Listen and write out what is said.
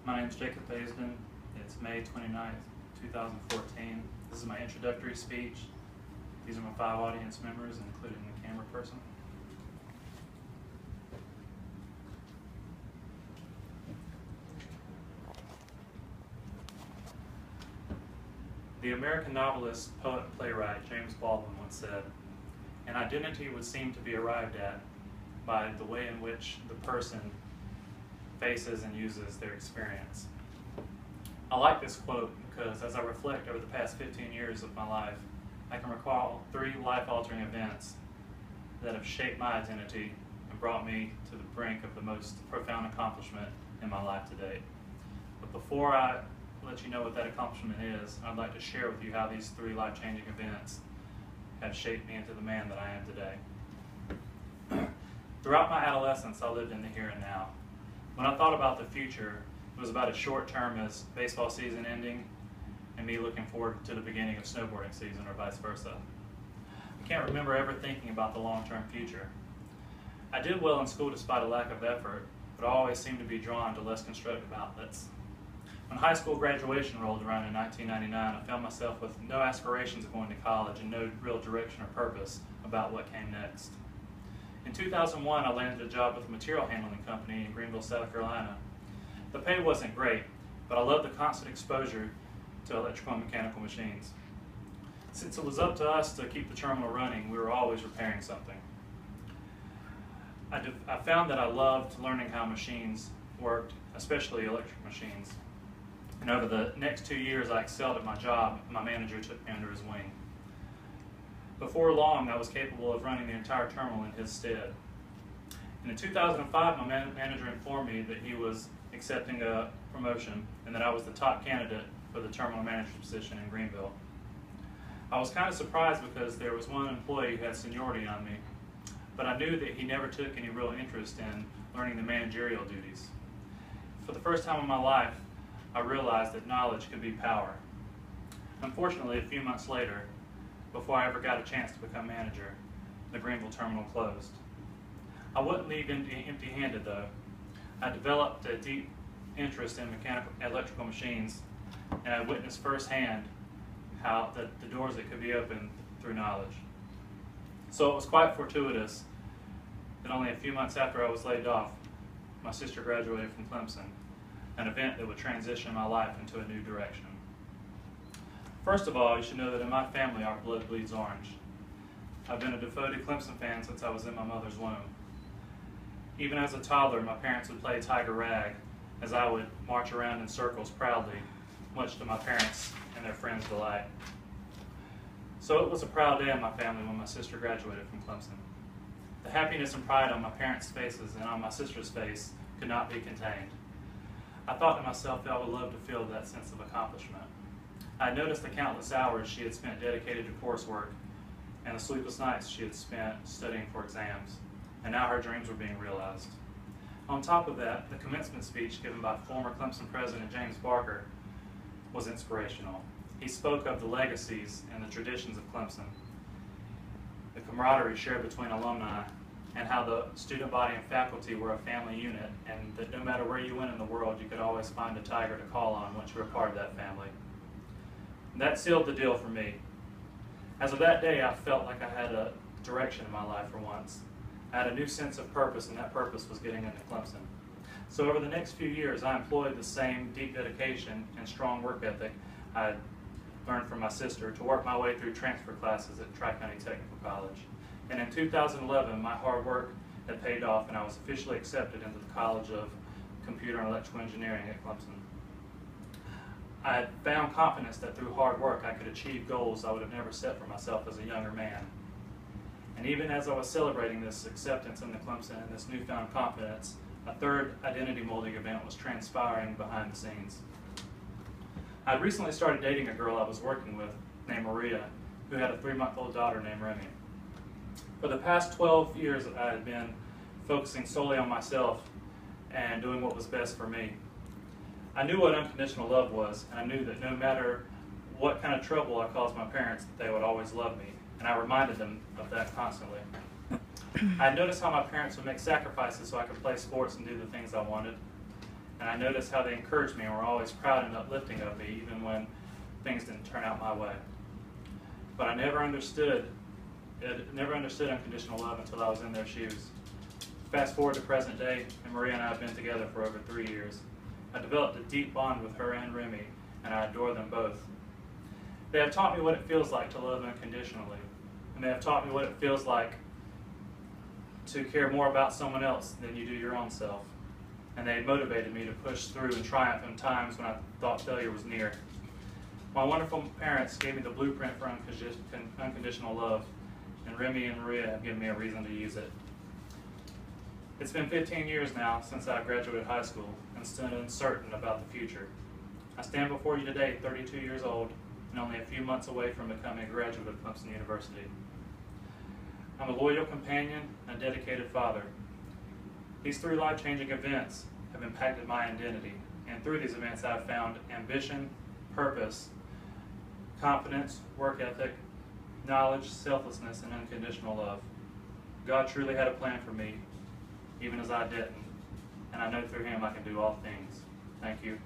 My name is Jacob Basden. It's May 29th, 2014. This is my introductory speech. These are my 5 audience members, including the camera person. The American novelist, poet, and playwright James Baldwin once said, "An identity would seem to be arrived at by the way in which the person faces and uses their experience." I like this quote because as I reflect over the past 15 years of my life, I can recall 3 life-altering events that have shaped my identity and brought me to the brink of the most profound accomplishment in my life to date. But before I let you know what that accomplishment is, I'd like to share with you how these 3 life-changing events have shaped me into the man that I am today. Throughout my adolescence, I lived in the here and now. When I thought about the future, it was about as short term as baseball season ending and me looking forward to the beginning of snowboarding season or vice versa. I can't remember ever thinking about the long-term future. I did well in school despite a lack of effort, but I always seemed to be drawn to less constructive outlets. When high school graduation rolled around in 1999, I found myself with no aspirations of going to college and no real direction or purpose about what came next. In 2001, I landed a job with a material handling company in Greenville, South Carolina. The pay wasn't great, but I loved the constant exposure to electrical and mechanical machines. Since it was up to us to keep the terminal running, we were always repairing something. I found that I loved learning how machines worked, especially electric machines. And over the next 2 years, I excelled at my job. My manager took me under his wing. Before long, I was capable of running the entire terminal in his stead. And in 2005, my manager informed me that he was accepting a promotion and that I was the top candidate for the terminal manager position in Greenville. I was kind of surprised because there was one employee who had seniority on me, but I knew that he never took any real interest in learning the managerial duties. For the first time in my life, I realized that knowledge could be power. Unfortunately, a few months later, before I ever got a chance to become manager, the Greenville terminal closed. I wouldn't leave empty-handed though. I developed a deep interest in electrical machines, and I witnessed firsthand how the doors that could be opened through knowledge. So it was quite fortuitous that only a few months after I was laid off, my sister graduated from Clemson, an event that would transition my life into a new direction. First of all, you should know that in my family, our blood bleeds orange. I've been a devoted Clemson fan since I was in my mother's womb. Even as a toddler, my parents would play Tiger Rag as I would march around in circles proudly, much to my parents' and their friends' delight. So it was a proud day in my family when my sister graduated from Clemson. The happiness and pride on my parents' faces and on my sister's face could not be contained. I thought to myself that I would love to feel that sense of accomplishment. I noticed the countless hours she had spent dedicated to coursework and the sleepless nights she had spent studying for exams, and now her dreams were being realized. On top of that, the commencement speech given by former Clemson President James Barker was inspirational. He spoke of the legacies and the traditions of Clemson, the camaraderie shared between alumni, and how the student body and faculty were a family unit, and that no matter where you went in the world, you could always find a Tiger to call on once you were part of that family. And that sealed the deal for me. As of that day, I felt like I had a direction in my life for once. I had a new sense of purpose, and that purpose was getting into Clemson. So over the next few years, I employed the same deep dedication and strong work ethic I learned from my sister to work my way through transfer classes at Tri-County Technical College. And in 2011, my hard work had paid off, and I was officially accepted into the College of Computer and Electrical Engineering at Clemson. I had found confidence that through hard work I could achieve goals I would have never set for myself as a younger man. And even as I was celebrating this acceptance into Clemson and this newfound confidence, a third identity molding event was transpiring behind the scenes. I had recently started dating a girl I was working with named Maria, who had a 3-month-old daughter named Remy. For the past 12 years, I had been focusing solely on myself and doing what was best for me. I knew what unconditional love was, and I knew that no matter what kind of trouble I caused my parents, that they would always love me, and I reminded them of that constantly. I noticed how my parents would make sacrifices so I could play sports and do the things I wanted. And I noticed how they encouraged me and were always proud and uplifting of me, even when things didn't turn out my way. But I never understood unconditional love until I was in their shoes. Fast forward to present day, and Maria and I have been together for over 3 years. I developed a deep bond with her and Remy, and I adore them both. They have taught me what it feels like to love unconditionally, and they have taught me what it feels like to care more about someone else than you do your own self. And they motivated me to push through and triumph in times when I thought failure was near. My wonderful parents gave me the blueprint for unconditional love, and Remy and Maria have given me a reason to use it. It's been 15 years now since I graduated high school and still uncertain about the future. I stand before you today, 32 years old, and only a few months away from becoming a graduate of Clemson University. I'm a loyal companion and a dedicated father. These 3 life-changing events have impacted my identity, and through these events I've found ambition, purpose, confidence, work ethic, knowledge, selflessness, and unconditional love. God truly had a plan for me, even as I didn't, and I know through Him I can do all things. Thank you.